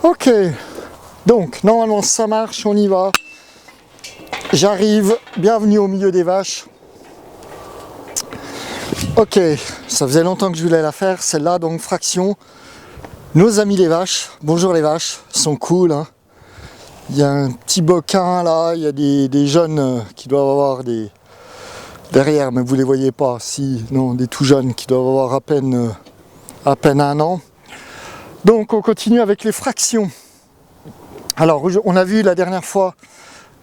Ok, donc normalement ça marche, on y va. J'arrive, bienvenue au milieu des vaches. Ok, ça faisait longtemps que je voulais la faire, celle-là, donc fraction. Nos amis les vaches, bonjour les vaches, sont cool. Hein. Il y a un petit boquin là, il y a des jeunes qui doivent avoir des... derrière, mais vous les voyez pas, si, non, des tout jeunes qui doivent avoir à peine 1 an. Donc on continue avec les fractions. Alors on a vu la dernière fois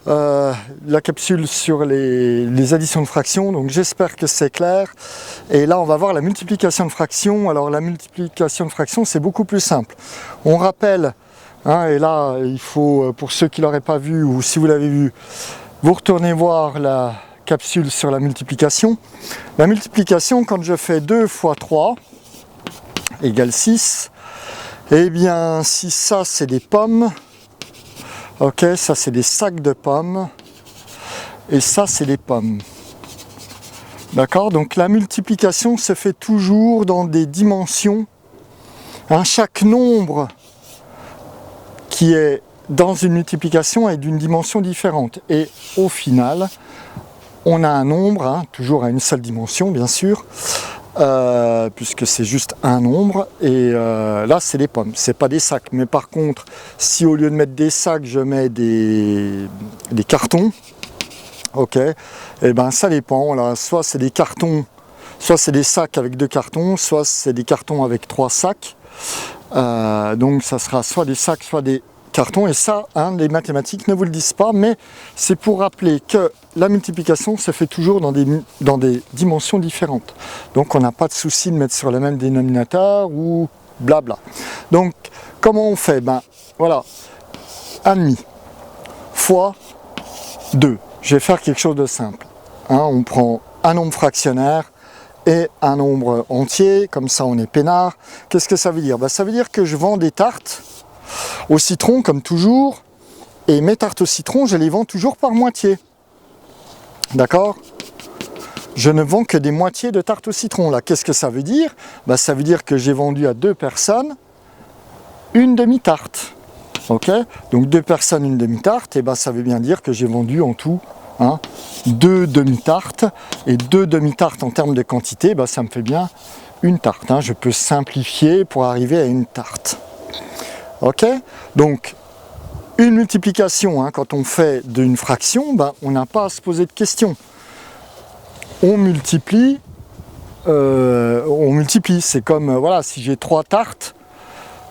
la capsule sur les additions de fractions, donc j'espère que c'est clair. Et là on va voir la multiplication de fractions. Alors la multiplication de fractions c'est beaucoup plus simple. On rappelle, hein, et là il faut, pour ceux qui ne l'auraient pas vu ou si vous l'avez vu, vous retournez voir la capsule sur la multiplication. La multiplication, quand je fais 2 fois 3 égale 6, eh bien si ça c'est des pommes, ok, ça c'est des sacs de pommes, et ça c'est des pommes. D'accord, donc la multiplication se fait toujours dans des dimensions. Hein, chaque nombre qui est dans une multiplication est d'une dimension différente. Et au final, on a un nombre, hein, toujours à une seule dimension bien sûr, puisque c'est juste un nombre, et là c'est des pommes, c'est pas des sacs. Mais par contre, si au lieu de mettre des sacs, je mets des cartons, ok, et ben ça dépend, là, soit c'est des cartons, soit c'est des sacs avec 2 cartons, soit c'est des cartons avec 3 sacs, donc ça sera soit des sacs, soit des cartons, et ça, hein, les mathématiques ne vous le disent pas, mais c'est pour rappeler que la multiplication se fait toujours dans des dimensions différentes. Donc on n'a pas de souci de mettre sur le même dénominateur ou blabla. Donc comment on fait? Ben voilà, 1,5 fois 2. Je vais faire quelque chose de simple. Hein, on prend un nombre fractionnaire et un nombre entier, comme ça on est peinard. Qu'est-ce que ça veut dire? Ben, ça veut dire que je vends des tartes au citron comme toujours, et mes tartes au citron je les vends toujours par moitié, d'accord? Je ne vends que des moitiés de tartes au citron. Là, qu'est-ce que ça veut dire? Ben, ça veut dire que j'ai vendu à 2 personnes une demi-tarte, ok? Donc 2 personnes une demi-tarte, et ben ça veut bien dire que j'ai vendu en tout, hein, 2 demi-tartes, et 2 demi-tartes en termes de quantité, ben, ça me fait bien une tarte, hein. Je peux simplifier pour arriver à une tarte. Ok, donc une multiplication, hein, quand on fait d'une fraction, ben, on n'a pas à se poser de questions. On multiplie, c'est comme, voilà, si j'ai 3 tartes,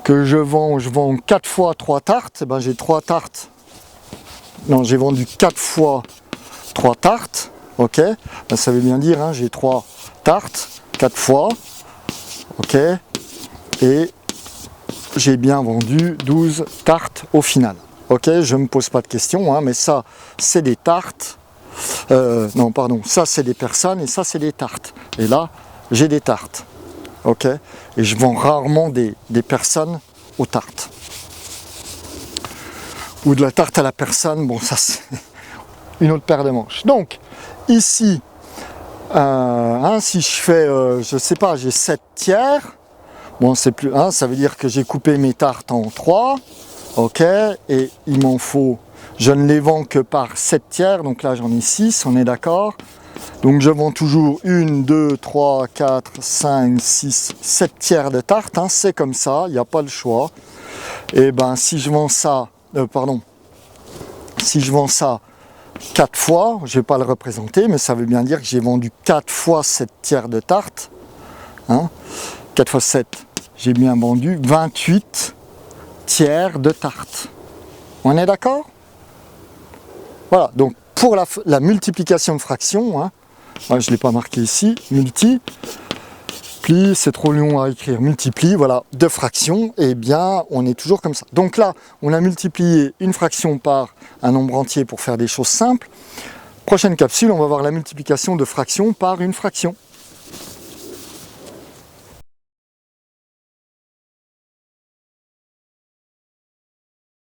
que je vends 4 fois 3 tartes, ben, j'ai 3 tartes, non, j'ai vendu 4 fois 3 tartes, ok, ben, ça veut bien dire, hein, j'ai 3 tartes, 4 fois, ok, et j'ai bien vendu 12 tartes au final. Ok, je ne me pose pas de questions, hein, mais ça, c'est des tartes. Non, pardon, ça, c'est des personnes et ça, c'est des tartes. Et là, j'ai des tartes. Ok, et je vends rarement des personnes aux tartes. Ou de la tarte à la personne, bon, ça, c'est une autre paire de manches. Donc, ici, hein, si je fais, je sais pas, j'ai 7 tiers. Bon, c'est plus 1, ça veut dire que j'ai coupé mes tartes en 3, ok, et il m'en faut, je ne les vends que par 7 tiers, donc là j'en ai 6, on est d'accord. Donc je vends toujours 1, 2, 3, 4, 5, 6, 7 tiers de tarte, hein, c'est comme ça, il n'y a pas le choix. Et ben si je vends ça, si je vends ça 4 fois, je ne vais pas le représenter, mais ça veut bien dire que j'ai vendu 4 fois 7 tiers de tarte, hein, 4 fois 7. J'ai bien vendu 28 tiers de tarte. On est d'accord? Voilà, donc pour la multiplication de fractions, hein, je ne l'ai pas marqué ici, multiplie, c'est trop long à écrire, multiplie, voilà, de fractions, et bien on est toujours comme ça. Donc là, on a multiplié une fraction par un nombre entier pour faire des choses simples. Prochaine capsule, on va voir la multiplication de fractions par une fraction.